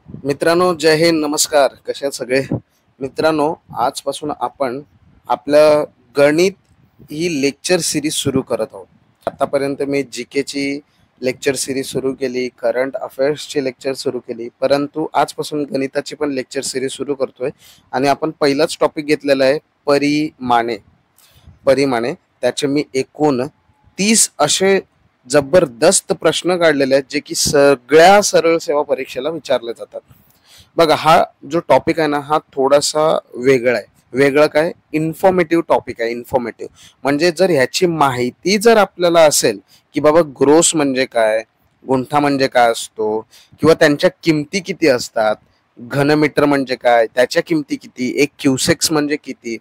मित्रांनो, जय हिंद, नमस्कार. कसे आहात सगळे मित्रांनो? आजपासून आपण आपलं गणित ही लेक्चर सिरीज सुरू करत आहोत. आतापर्यंत मी जीके ची लेक्चर सिरीज सुरू केली, करंट अफेअर्सची लेक्चर सुरू केली, परंतु आजपासून गणिताची पण लेक्चर सिरीज सुरू करतोय. आणि आपण पहिलाच टॉपिक घेतलेला आहे परिमाणे. परिमाणे त्याचे मी एकूण 30 असे जबरदस्त प्रश्न काढलेले आहेत, जे की सगळ्या सरळ सेवा परीक्षेला विचारले जातात. बघा, हा जो टॉपिक आहे ना, हा थोडासा वेगळा आहे. वेगळं काय? इन्फॉर्मेटिव्ह टॉपिक आहे. इन्फॉर्मेटिव्ह म्हणजे जर ह्याची माहिती जर आपल्याला असेल की बाबा ग्रोस म्हणजे काय, गुंठा म्हणजे काय असतो, किंवा त्यांच्या किमती किती असतात, घनमीटर म्हणजे काय, त्याच्या किमती किती, एक क्युसेक्स म्हणजे किती,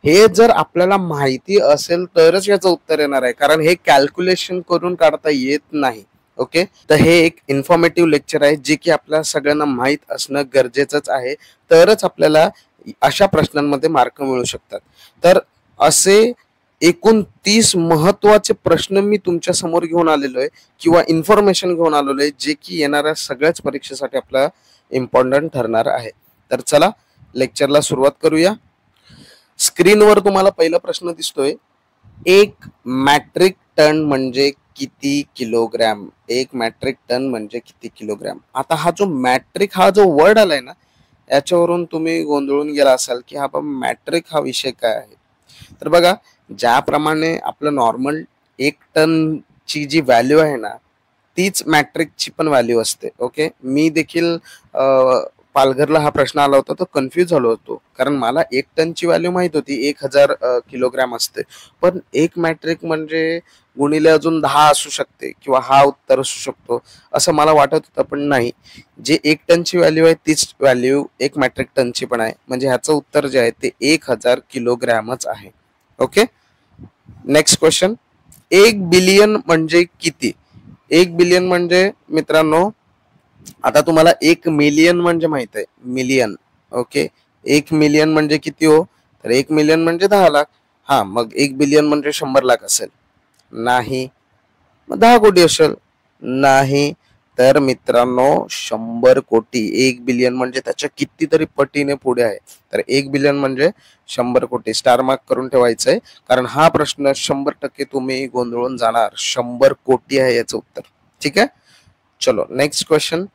हे जर आपल्याला माहिती असेल तरच याचं उत्तर येणार आहे. कारण हे कॅल्क्युलेशन करून काढता येत नाही. ओके, तर हे एक इन्फॉर्मेटिव्ह लेक्चर आहे, जे की आपल्या सगळ्यांना माहीत असणं गरजेचंच आहे. तरच आपल्याला अशा प्रश्नांमध्ये मार्क मिळू शकतात. तर असे एकूण 30 महत्वाचे प्रश्न मी तुमच्या समोर घेऊन आलेलो आहे, किंवा इन्फॉर्मेशन घेऊन आलेलो आहे, जे की येणाऱ्या सगळ्याच परीक्षेसाठी आपला इम्पॉर्टंट ठरणार आहे. तर चला लेक्चरला सुरुवात करूया. स्क्रीनवर तुम्हाला पहिला प्रश्न दिसतोय, एक मॅट्रिक टन म्हणजे किती किलोग्रॅम. एक मॅट्रिक टन म्हणजे किती किलोग्रॅम. आता हा जो मॅट्रिक हा जो वर्ड आलाय ना, याच्यावरून तुम्ही गोंधळून गेला असाल की हा मॅट्रिक हा विषय काय आहे. तर बघा, ज्याप्रमाणे आपलं नॉर्मल 1 टन ची जी व्हॅल्यू आहे ना, तीच मॅट्रिकची पण व्हॅल्यू असते. ओके, मी देखील पालघरला हा प्रश्न आला होता, तो कन्फ्यूज झालो होतो, कारण मला 1 टनची व्हॅल्यू माहित होती, 1000 किलोग्रॅम असते. पण एक मॅट्रिक म्हणजे गुणिले अजून 10 असू शकते, किंवा हा उत्तर असू शकतो असं मला वाटत होतं. पण नाही, जे 1 टनची व्हॅल्यू आहे तीच व्हॅल्यू 1 मॅट्रिक टनची पण आहे. म्हणजे ह्याचं उत्तर जे आहे ते 1000 किलोग्रॅमच आहे. Okay, next question. 1 बिलियन म्हणजे किती. 1 बिलियन म्हणजे मित्रांनो, आता तुम्हाला 1 मिलियन म्हणजे माहित आहे, मिलियन. ओके, 1 मिलियन म्हणजे किती हो. तर 1 मिलियन म्हणजे 10 लाख. हा, मग 1 बिलियन म्हणजे 100 लाख असेल? नाही. मग 10 कोटी असेल? नाही. तर मित्रांनो, 100 कोटी. 1 बिलियन म्हणजे त्याच्या कितीतरी पटीने पुढे आहे. तर 1 बिलियन म्हणजे 100 कोटी. स्टार मार्क करून ठेवायचंय, कारण हा प्रश्न 100% तुम्ही गोंधळून जाणार. 100 कोटी आहे याचं उत्तर. ठीक आहे, चलो नेक्स्ट क्वेश्चन.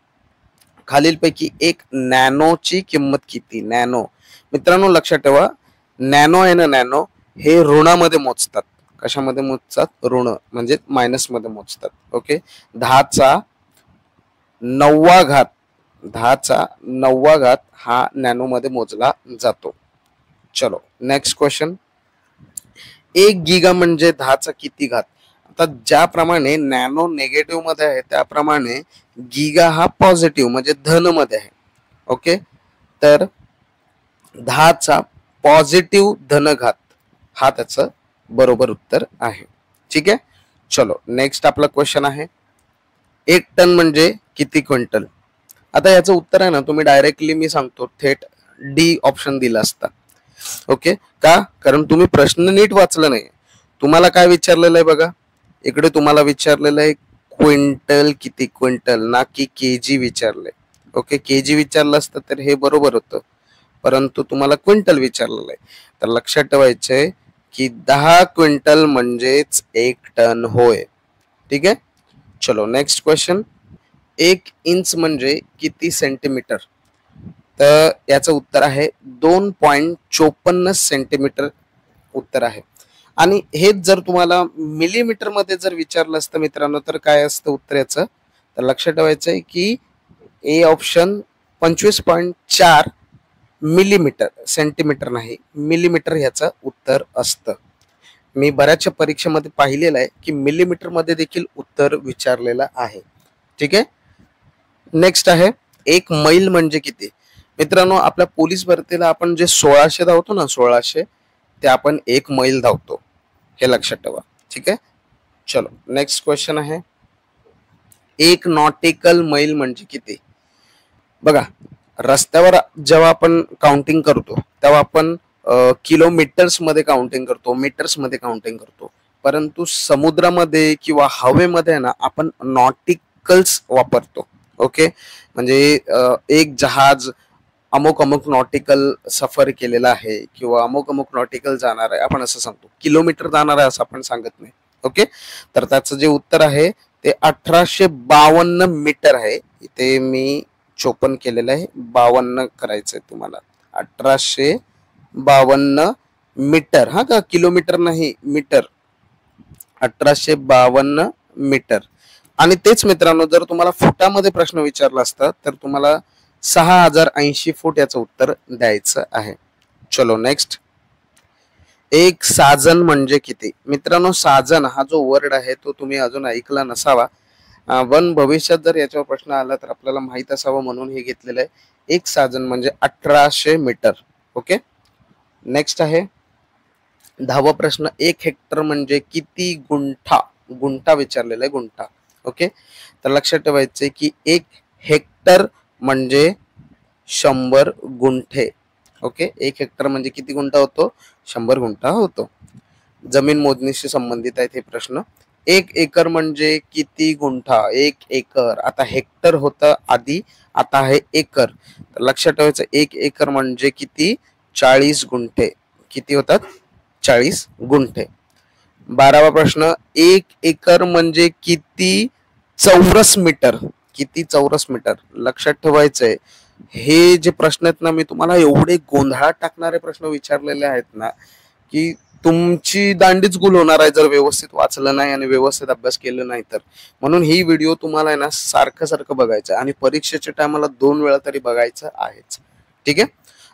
खालीलपैकी एक नॅनोची किंमत किती. नॅनो मित्रांनो लक्षात ठेवा, नॅनो आहे ना, नॅनो हे ऋणामध्ये मोजतात. कशामध्ये मोजतात? ऋण म्हणजे मायनस मध्ये मोजतात. ओके, 10⁹ 10⁹ हा नॅनो मध्ये मोजला जातो. चलो नेक्स्ट क्वेश्चन. 1 गिगा म्हणजे 10चा किती घात. आता ज्याप्रमाणे नॅनो नेगेटिव्ह मध्ये आहे, त्याप्रमाणे गिगा हा पॉझिटिव्ह म्हणजे धन मध्ये आहे. ओके, तर 10चा पॉझिटिव्ह धनघात हा त्याचं बरोबर उत्तर आहे. ठीक आहे, चलो नेक्स्ट आपला क्वेश्चन आहे, 1 टन म्हणजे किती क्विंटल. आता याचं उत्तर आहे ना, तुम्ही डायरेक्टली मी सांगतो, थेट डी ऑप्शन दिला असता. ओके, का? कारण तुम्ही प्रश्न नीट वाचला नाही. तुम्हाला काय विचारलेलं आहे बघा, इकडे तुम्हाला विचारलेलं आहे क्विंटल किती, क्विंटल ना की केजी विचारले. ओके, केजी विचारलं असतं तर हे बरोबर होतं, परंतु तुम्हाला क्विंटल विचारलेलं आहे. तर लक्षात ठेवायचंय की 10 क्विंटल म्हणजेच 1 टन होय. ठीक आहे, चलो नेक्स्ट क्वेश्चन. 1 इंच म्हणजे किती सेंटीमीटर. तर याचं उत्तर आहे 2.54 सेंटीमीटर उत्तर आहे. आणि हेच जर तुम्हाला मिलीमीटर मध्ये जर विचारलं असतं मित्रांनो, तर काय असतं उत्तर याचं. तर लक्षात ठेवायचंय की ए ऑप्शन 25.4 मिलीमीटर, सेंटीमीटर नाही, मिलीमीटर ह्याचं उत्तर असतं. मी बऱ्याचशा परीक्षेमध्ये पाहिलेलं आहे की मिलीमीटर मध्ये देखील उत्तर विचारलेलं आहे. ठीक आहे, नेक्स्ट आहे, 1 मैल म्हणजे किती. मित्रांनो, आपल्या पोलीस भरतीला आपण जे 1600 धावतो ना, 1600, ते आपण 1 मैल धावतो, हे लक्षात ठेवा. ठीक आहे, चलो नेक्स्ट क्वेश्चन आहे, 1 नॉटिकल मैल म्हणजे किती. बघा, रस्त्यावर जेव्हा आपण काउंटिंग करतो तेव्हा आपण किलोमीटर्स मध्ये काउंटिंग करतो, मीटर्स मध्ये काउंटिंग करतो, परंतु समुद्रामध्ये किंवा हवेमध्ये ना आपण नॉटिकल्स वापरतो. ओके, म्हणजे एक जहाज अमुक अमुक नॉटिकल सफर केलेला आहे किंवा अमुक अमुक नॉटिकल जाणार आहे आपण असं सांगतो, किलोमीटर जाणार आहे असं आपण सांगत नाही. ओके, तर त्याचं जे उत्तर आहे ते 1852 मीटर आहे. इथे मी 54 केलेलं आहे, 52 करायचंय तुम्हाला. 1852 मीटर, हा का किलोमीटर नाही, मीटर. 1852 मीटर. आणि तेच मित्रांनो, जर तुम्हाला फुटामध्ये प्रश्न विचारला असता तर तुम्हाला 6080 फूट याचं उत्तर द्यायचं आहे. चलो नेक्स्ट. एक साजन म्हणजे किती? मित्रांनो, साजन हा जो वर्ड आहे तो तुम्ही अजून ऐकला नसावा, पण भविष्यात जर याच्यावर प्रश्न आला तर आपल्याला माहित असावं म्हणून हे घेतलेलं आहे. एक साजन म्हणजे 1800 मीटर. ओके, नेक्स्ट आहे 10वा प्रश्न. एक हेक्टर म्हणजे किती गुंठा? गुंठा विचारलेला आहे, गुंठा. ओके, तर लक्षात ठेवायचे की एक हेक्टर म्हणजे 100 गुंठे. ओके, एक हेक्टर म्हणजे किती गुंठा होतो? 100 गुंठा होतो. जमीन मोजणीशी संबंधित आहेत हे प्रश्न. एक एकर म्हणजे किती गुंठा? एक एकर. आता हेक्टर होतं आधी, आता आहे एकर. तर लक्षात ठेवायचं एक एकर म्हणजे किती? 40 गुंठे. किती होतात? 40 गुंठे. 12वा प्रश्न. एक एकर म्हणजे किती चौरस मीटर? किती चौरस मीटर? लक्षात ठेवायचंय हे जे प्रश्न आहेत ना, मी तुम्हाला एवढे गोंधळात टाकणारे प्रश्न विचारलेले आहेत ना की तुमची दांडीच गुल होणार आहे जर व्यवस्थित वाचलं नाही आणि व्यवस्थित अभ्यास केलं नाही तर. म्हणून ही व्हिडिओ तुम्हाला आहे ना सारखं सारखं बघायचं आणि परीक्षेच्या टायमाला 2 वेळा तरी बघायचं आहेच. ठीक आहे,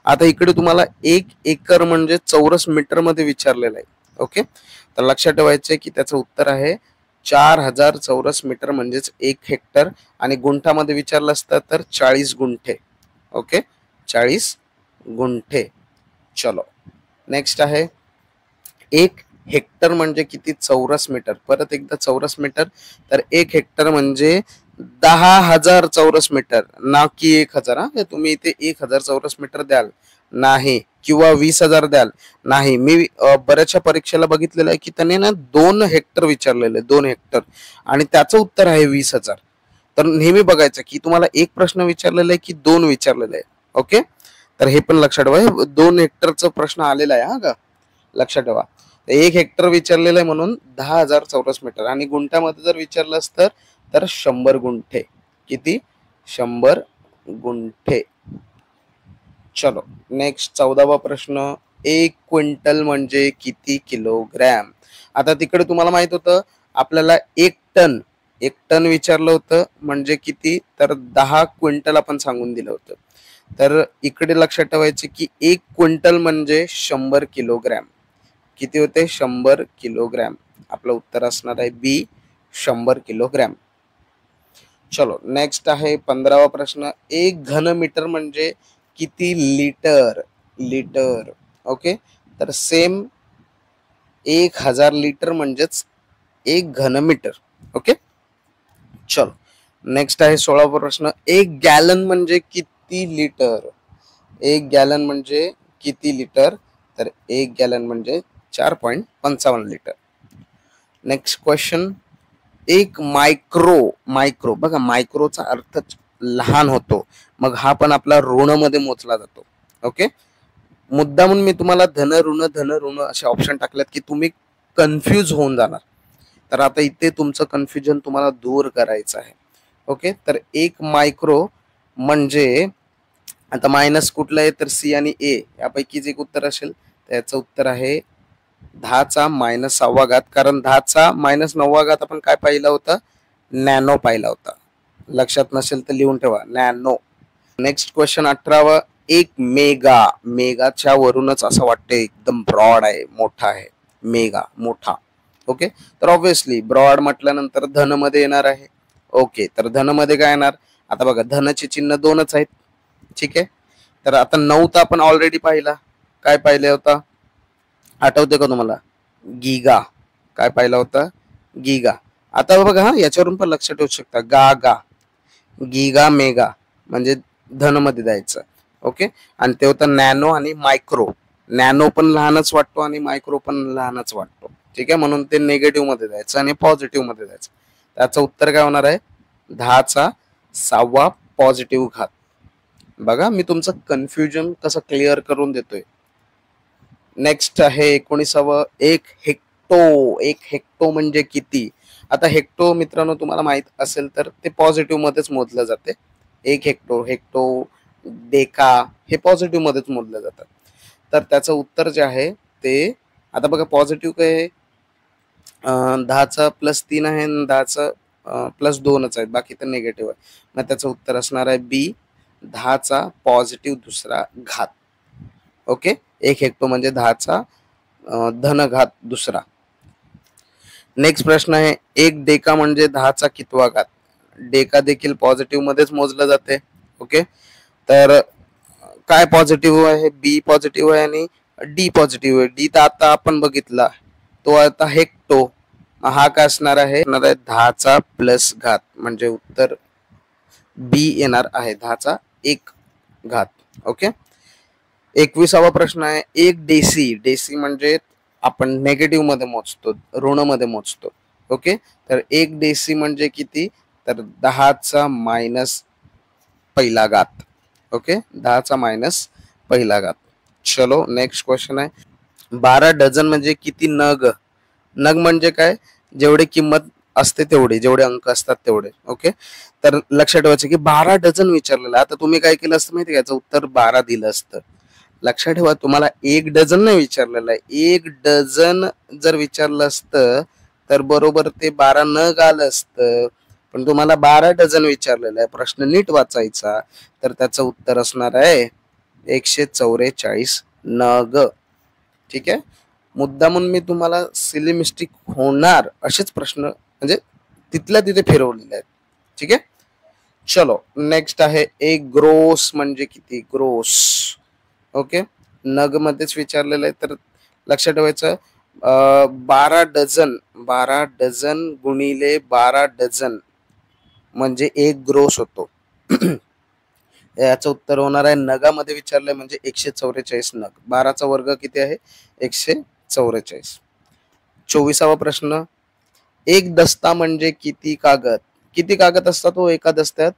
आता इकडे तुम्हाला एक एकर म्हणजे चौरस मीटर मध्ये विचारलेलं आहे. ओके, तर लक्षात ठेवायचं की त्याचं उत्तर आहे 4000 चौरस मीटर म्हणजेच एक हेक्टर. आणि गुंठामध्ये विचारलं असतं तर 40 गुंठे. ओके, 40 गुंठे. चलो नेक्स्ट आहे एक हेक्टर म्हणजे किती चौरस मीटर? परत एकदा चौरस मीटर. तर एक हेक्टर म्हणजे 10,000 चौरस मीटर, ना की 1000. हा, तुम्ही इथे 1000 चौरस मीटर द्याल नाही किंवा 20,000 द्याल नाही. मी बऱ्याचशा परीक्षेला बघितलेलं आहे की त्याने ना 2 हेक्टर विचारलेले, 2 हेक्टर, आणि त्याचं उत्तर आहे 20,000. तर नेहमी बघायचं की तुम्हाला एक प्रश्न विचारलेला आहे की 2 विचारलेले आहे. ओके, तर हे पण लक्षात ठेवा. 2 हेक्टरचा प्रश्न आलेला आहे, हा का, लक्षात ठेवा. एक हेक्टर विचारलेलं आहे म्हणून 10,000 चौरस मीटर. आणि गुंठ्यामध्ये जर विचारलं असतं तर 100 गुंठे. किती? 100 गुंठे. चलो नेक्स्ट 14वा प्रश्न. एक क्विंटल म्हणजे किती किलोग्रॅम? आता तिकडे तुम्हाला माहित होतं आपल्याला एक टन विचारलं होतं म्हणजे किती, तर 10 क्विंटल आपण सांगून दिलं होतं. तर इकडे लक्षात ठेवायचे की एक क्विंटल म्हणजे 100 किलोग्रॅम. किती होते? 100 किलोग्रॅम. आपलं उत्तर असणार आहे बी, 100 किलोग्रॅम. चलो नेक्स्ट आहे 15वा प्रश्न. एक घन मीटर म्हणजे किती लिटर? लिटर. ओके, तर सेम 1000 लिटर म्हणजेच एक घन मीटर. ओके, चलो नेक्स्ट आहे 16वा प्रश्न. एक गॅलन म्हणजे किती लिटर? एक गॅलन म्हणजे किती लिटर? तर एक गॅलन म्हणजे 4.55 लिटर. Next question. एक मायक्रो बघा, मायक्रोचा अर्थच लहान होतो, मग हा पण आपला ऋण मध्ये मोजला जातो. ओके, मुद्दामून मी तुम्हाला धन ऋण असे ऑप्शन टाकलेत की तुम्ही कन्फ्यूज होऊन जाणार. तर आता इथे तुमचं कन्फ्युजन तुम्हाला दूर करायचं आहे. ओके, तर एक मायक्रो म्हणजे आता मायनस कुठलं आहे तर सी आणि ए यापैकीच एक उत्तर असेल. त्याचं उत्तर आहे 10चा मायनस 6वा घात. कारण 10चा मायनस 9वा घात आपण काय पाहिला होता? नॅनो पाहिला होता. लक्षात नसेल तर लिहून ठेवा, नॅनो. Next question 18वा. एक मेगाच्या वरूनच असं वाटतं एकदम ब्रॉड आहे, मोठा आहे. मेगा मोठा. ओके, तर ऑब्विसली ब्रॉड म्हटल्यानंतर धन मध्ये येणार आहे. ओके, तर धन मध्ये काय येणार? आता बघा, धनचे चिन्ह 2च आहेत. ठीक आहे, तर आता 9 तर आपण ऑलरेडी पाहिला. काय पाहिलं होता? आठवते का तुम्हाला? गिगा. काय पाहिला होता? गिगा. आता बघा, हा याच्यावरून पण लक्षात ठेवू शकता. गा गिगा मेगा म्हणजे धन मध्ये द्यायचं. ओके, आणि ते होतं नॅनो आणि मायक्रो. नॅनो पण लहानच वाटतो आणि मायक्रो पण लहानच वाटतो. ठीक आहे, म्हणून ते निगेटिव्ह मध्ये द्यायचं आणि पॉझिटिव्ह मध्ये द्यायचं. त्याचं उत्तर काय होणार आहे? 10चा 6वा पॉझिटिव्ह घात. बघा मी तुमचं कन्फ्युजन कसं क्लिअर करून देतोय. नेक्स्ट आहे 19वा, एक हेक्टो. एक हेक्टो म्हणजे किती? आता हेक्टो मित्रांनो तुम्हाला माहित असेल तर ते पॉझिटिव्ह मध्येच मोजलं जाते. एक हेक्टो, हेक्टो, डेका हे पॉझिटिव्ह मध्येच मोजलं जातात. तर त्याचं उत्तर जे आहे ते, आता बघा पॉझिटिव्ह काय आहे, 10चा +3 आहे आणि 10चा +2च आहेत, बाकी तर निगेटिव्ह आहे. मग त्याचं उत्तर असणार आहे बी, 10चा पॉझिटिव्ह दुसरा घात. ओके, एक हेक्टो म्हणजे 10चा धनघात दुसरा. नेक्स्ट प्रश्न आहे, एक डेका म्हणजे 10चा कितवा घात? डेका देखील पॉझिटिव्ह मध्येच मोजलं जाते. ओके, तर काय पॉझिटिव्ह आहे? बी पॉझिटिव्ह आहे आणि डी पॉझिटिव्ह आहे. डी तर आता आपण बघितला, तो आता हेक्टो. हा काय असणार आहे? 10चा प्लस घात, म्हणजे उत्तर बी येणार आहे, 10चा 1 घात. ओके, 21वा प्रश्न आहे, एक डेसी. डेसी म्हणजे आपण नेगेटिव्ह मध्ये मोजतो, ऋण मध्ये मोजतो. ओके, तर एक डेसी म्हणजे किती? तर 10चा मायनस पहिला घात. ओके, 10चा मायनस पहिला घात. चलो नेक्स्ट क्वेश्चन आहे, 12 डझन म्हणजे किती नग? नग म्हणजे काय? जेवढे किंमत असते तेवढे, जेवढे अंक असतात तेवढे. ओके, तर लक्षात ठेवायचं की 12 डझन विचारलेलं. आता तुम्ही काय केलं असतं माहिती, याचं उत्तर 12 दिलं असतं. लक्षात ठेवा, तुम्हाला 1 डझन नाही विचारलेलं आहे. 1 डझन जर विचारलं असतं तर बरोबर ते 12 नग आलं असतं, पण तुम्हाला 12 डझन विचारलेलं आहे. प्रश्न नीट वाचायचा. तर त्याचं उत्तर असणार आहे 144 नग. ठीक आहे, मुद्दामून मी तुम्हाला सिली मिस्टेक होणार असेच प्रश्न म्हणजे तिथल्या तिथे फिरवलेले आहेत. ठीक आहे, चलो नेक्स्ट आहे, एक ग्रोस म्हणजे किती? ग्रोस. ओके, नग मध्येच विचारलेलं आहे, तर लक्षात ठेवायचं 12 डझन, 12 डझन गुणिले 12 डझन म्हणजे एक ग्रोस होतो. याचं उत्तर होणार आहे, नगामध्ये विचारलंय म्हणजे 144 नग. 12चा वर्ग किती आहे? 144. 24वा प्रश्न, एक दस्ता म्हणजे किती कागद? किती कागद असतात तो एका दस्त्यात?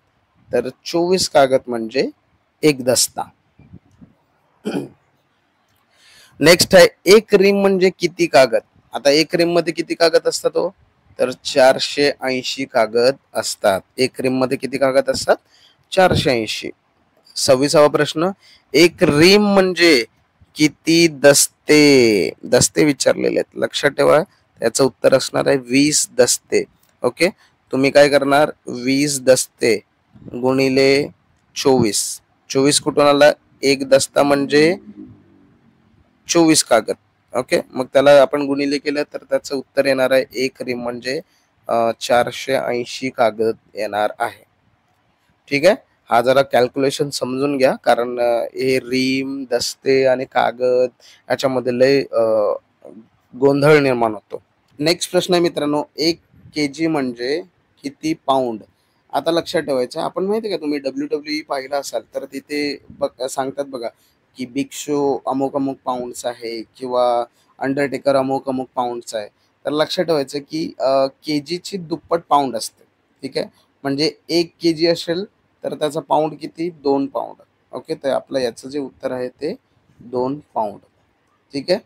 तर 24 कागद म्हणजे एक दस्ता. नेक्स्ट आहे, एक रिम म्हणजे किती कागद? आता एक रिम मध्ये किती कागद असतात तो? तर 480 कागद असतात. एक रिम मध्ये किती कागद असतात? 480. 26वा प्रश्न, एक रिम म्हणजे किती दस्ते? दस्ते विचारलेले आहेत, लक्षात ठेवा. त्याचं उत्तर असणार आहे 20 दस्ते. ओके, तुम्ही काय करणार? 20 दस्ते गुणिले 24. 24 कुठून आला? एक दस्ता म्हणजे 24 कागद. ओके, मग त्याला आपण गुणिले केलं तर त्याचं उत्तर येणार आहे, एक रिम म्हणजे 480 कागद येणार आहे. ठीक आहे, हा जरा कॅल्क्युलेशन समजून घ्या, कारण हे रिम, दस्ते आणि कागद याच्यामध्ये लय गोंधळ निर्माण होतो. नेक्स्ट प्रश्न आहे मित्रांनो, 1 kg म्हणजे किती पाऊंड? आता लक्षात ठेवायचं, आपण माहिती आहे का, तुम्ही WWE पाहिला असाल तर तिथे सांगतात बघा की बिग शो अमुक अमुक पाऊंड्स आहे किंवा अंडरटेकर अमुक अमुक पाऊंड्स आहे. तर लक्षात ठेवायचं की केजीची दुप्पट पाऊंड असते. ठीक आहे, म्हणजे 1 kg असेल तर त्याचा पाऊंड किती? 2 पाऊंड. ओके, तर आपलं याचं जे उत्तर आहे ते 2 पाऊंड. ठीक आहे,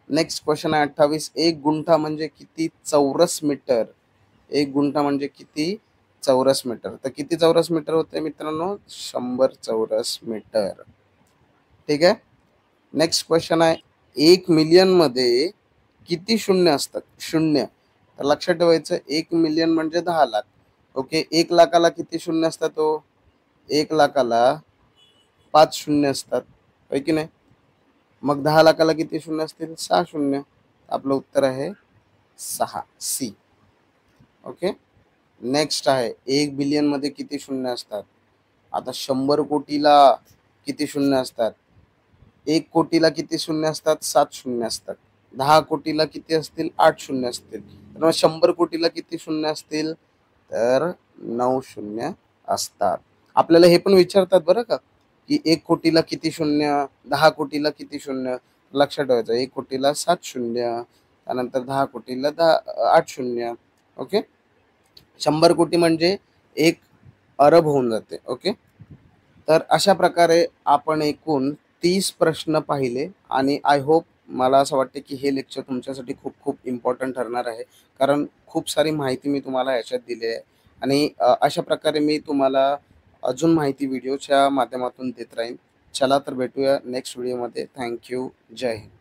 नेक्स्ट क्वेश्चन आहे 28, एक गुंठा म्हणजे किती चौरस मीटर? एक गुंठा म्हणजे किती चौरस मीटर? तर किती चौरस मीटर होते मित्रांनो? 100 चौरस मीटर. ठीक आहे, नेक्स्ट क्वेश्चन आहे, 1 मिलियन मध्ये किती शून्य असतात? शून्य. तर लक्षात ठेवायचं, 1 मिलियन म्हणजे 10 लाख. ओके, 1 लाखाला किती शून्य असतात? तो 1 लाखाला 5 शून्य असतात, होय की नाही? मग 10 लाखाला किती शून्य असतील? 6 शून्य. आपलं उत्तर आहे 6, सी. ओके, नेक्स्ट आहे, 1 बिलियन मध्ये किती शून्य असतात? आता 100 कोटीला किती शून्य असतात? 1 कोटीला किती शून्य असतात? 7 शून्य असतात. 10 कोटीला किती असतील? 8 शून्य असतील. तर मग 100 कोटीला किती शून्य असतील? तर 9 शून्य असतात. आपल्याला हे पण विचारतात बरं का, की 1 कोटीला किती शून्य, 10 कोटीला किती शून्य? लक्षात ठेवायचं, 1 कोटीला 7 शून्य, त्यानंतर 10 कोटीला 8 शून्य. ओके, 100 कोटी म्हणजे 1 अरब होऊन जाते. ओके. तर अशा प्रकारे आपण एकूण 30 प्रश्न पाहिले आणि आय होप मला असं वाटतं की हे लेक्चर तुमच्यासाठी खूप खूप इम्पॉर्टंट ठरणार आहे. कारण खूप सारी माहिती मी तुम्हाला ह्याच्यात दिली आहे आणि अशा प्रकारे मी तुम्हाला अजून माहिती व्हिडिओच्या माध्यमातून देत राहीन. चला तर भेटूया नेक्स्ट व्हिडिओमध्ये. Thank you. जय हिंद.